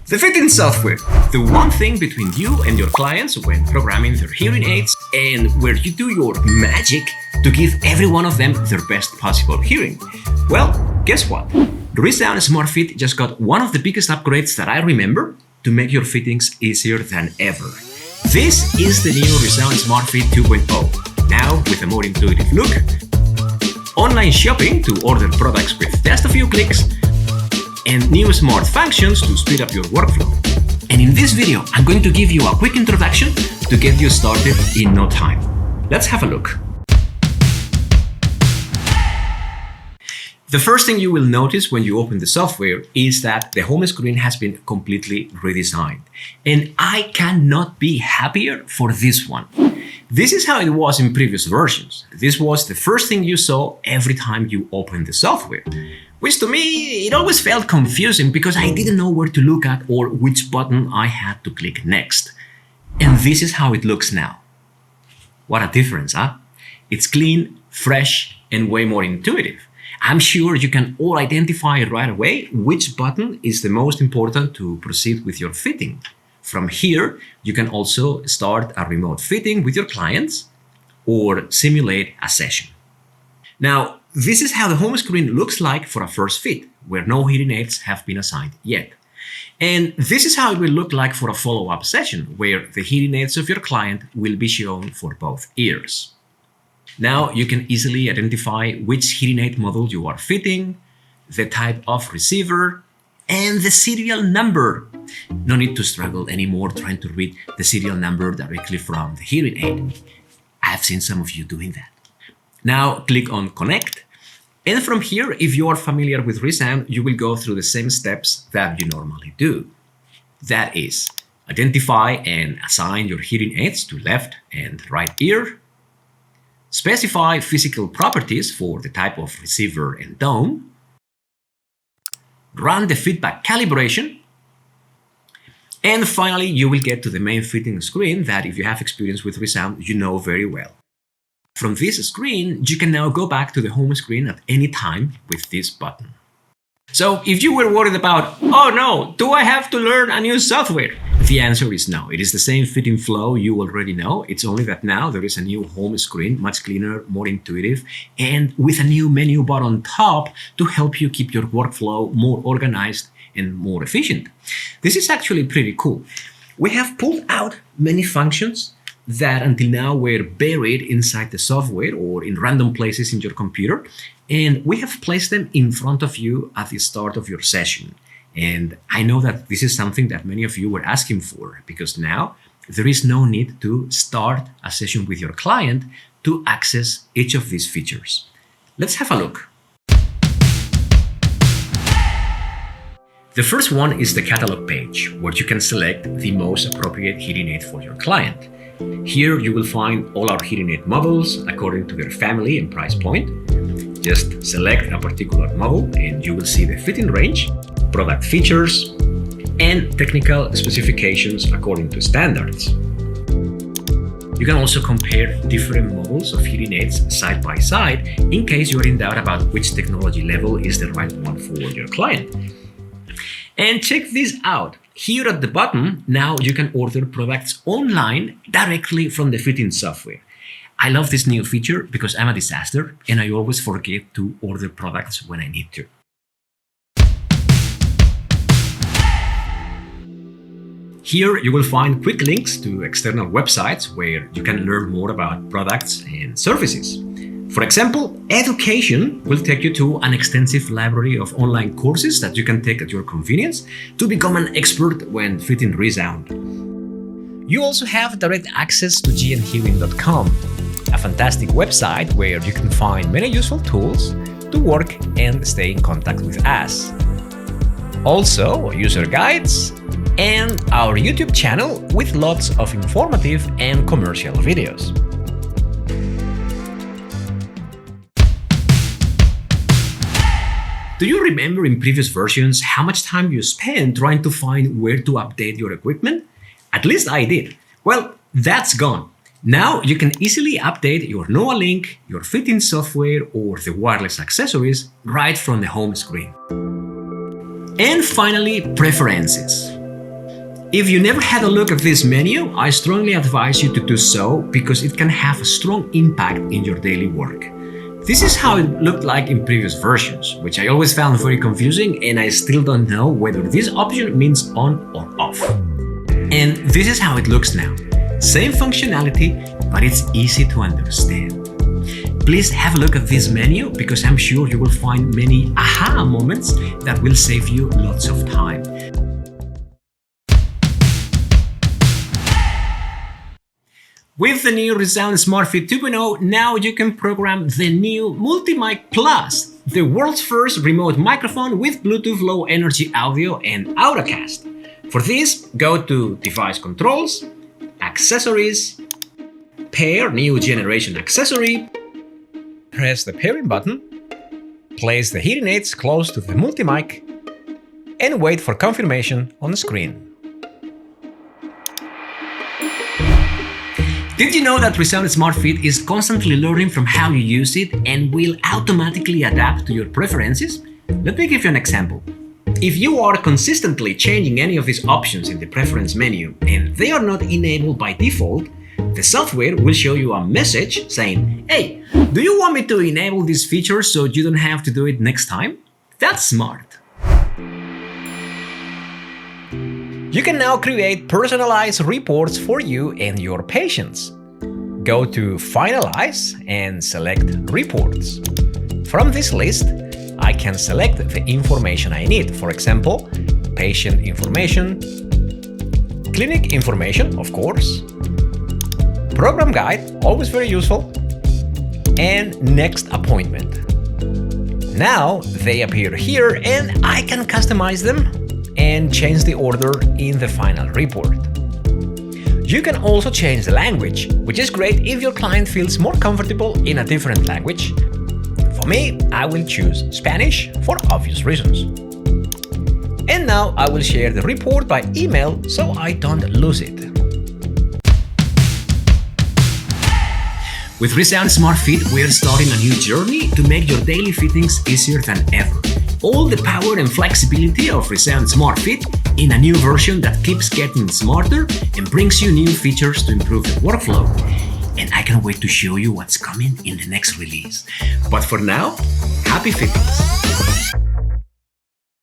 The fitting software, the one thing between you and your clients when programming their hearing aids and where you do your magic to give every one of them their best possible hearing. Well, guess what? The ReSound Smart Fit just got one of the biggest upgrades that I remember to make your fittings easier than ever. This is the new ReSound Smart Fit 2.0, now with a more intuitive look, online shopping to order products with just a few clicks, and new smart functions to speed up your workflow. And in this video, I'm going to give you a quick introduction to get you started in no time. Let's have a look. The first thing you will notice when you open the software is that the home screen has been completely redesigned. And I cannot be happier for this one. This is how it was in previous versions. This was the first thing you saw every time you opened the software, which to me, it always felt confusing because I didn't know where to look at or which button I had to click next. And this is how it looks now. What a difference, huh? It's clean, fresh, and way more intuitive. I'm sure you can all identify right away which button is the most important to proceed with your fitting. From here, you can also start a remote fitting with your clients or simulate a session. Now, this is how the home screen looks like for a first fit, where no hearing aids have been assigned yet. And this is how it will look like for a follow-up session, where the hearing aids of your client will be shown for both ears. Now you can easily identify which hearing aid model you are fitting, the type of receiver, and the serial number. No need to struggle anymore trying to read the serial number directly from the hearing aid. I've seen some of you doing that. Now click on Connect, and from here, if you are familiar with ReSound, you will go through the same steps that you normally do. That is, identify and assign your hearing aids to left and right ear, specify physical properties for the type of receiver and dome, run the feedback calibration, and finally you will get to the main fitting screen that, if you have experience with ReSound, you know very well. From this screen, you can now go back to the home screen at any time with this button. So if you were worried about, oh no, do I have to learn a new software? The answer is no. It is the same fitting flow you already know. It's only that now there is a new home screen, much cleaner, more intuitive, and with a new menu bar on top to help you keep your workflow more organized and more efficient. This is actually pretty cool. We have pulled out many functions that until now were buried inside the software or in random places in your computer, and we have placed them in front of you at the start of your session. And I know that this is something that many of you were asking for, because now there is no need to start a session with your client to access each of these features. Let's have a look. The first one is the catalog page, where you can select the most appropriate hearing aid for your client. Here you will find all our hearing aid models according to their family and price point. Just select a particular model and you will see the fitting range, product features, and technical specifications according to standards. You can also compare different models of hearing aids side by side in case you're in doubt about which technology level is the right one for your client. And check this out. Here at the bottom, now you can order products online directly from the fitting software. I love this new feature because I'm a disaster and I always forget to order products when I need to. Here you will find quick links to external websites where you can learn more about products and services. For example, education will take you to an extensive library of online courses that you can take at your convenience to become an expert when fitting ReSound. You also have direct access to gnhearing.com, a fantastic website where you can find many useful tools to work and stay in contact with us. Also, user guides and our YouTube channel with lots of informative and commercial videos. Do you remember in previous versions how much time you spent trying to find where to update your equipment? At least I did. Well, that's gone. Now you can easily update your NOAA link, your fitting software, or the wireless accessories right from the home screen. And finally, preferences. If you never had a look at this menu, I strongly advise you to do so because it can have a strong impact in your daily work. This is how it looked like in previous versions, which I always found very confusing, and I still don't know whether this option means on or off. And this is how it looks now. Same functionality, but it's easy to understand. Please have a look at this menu because I'm sure you will find many aha moments that will save you lots of time. With the new ReSound Smart Fit 2.0, now you can program the new Multi-Mic Plus, the world's first remote microphone with Bluetooth Low Energy Audio and Autocast. For this, go to Device Controls, Accessories, Pair New Generation Accessory, press the pairing button, place the hearing aids close to the multi-mic, and wait for confirmation on the screen. Did you know that ReSound Smart Fit is constantly learning from how you use it and will automatically adapt to your preferences? Let me give you an example. If you are consistently changing any of these options in the preference menu and they are not enabled by default, the software will show you a message saying, "Hey, do you want me to enable this feature so you don't have to do it next time?" That's smart. You can now create personalized reports for you and your patients. Go to Finalize and select Reports. From this list, I can select the information I need. For example, patient information, clinic information, of course, program guide, always very useful, and next appointment. Now they appear here and I can customize them and change the order in the final report. You can also change the language, which is great if your client feels more comfortable in a different language. For me, I will choose Spanish for obvious reasons. And now I will share the report by email so I don't lose it. With ReSound Smart Fit, we are starting a new journey to make your daily fittings easier than ever. All the power and flexibility of ReSound Smart Fit in a new version that keeps getting smarter and brings you new features to improve the workflow. And I can't wait to show you what's coming in the next release. But for now, happy fittings!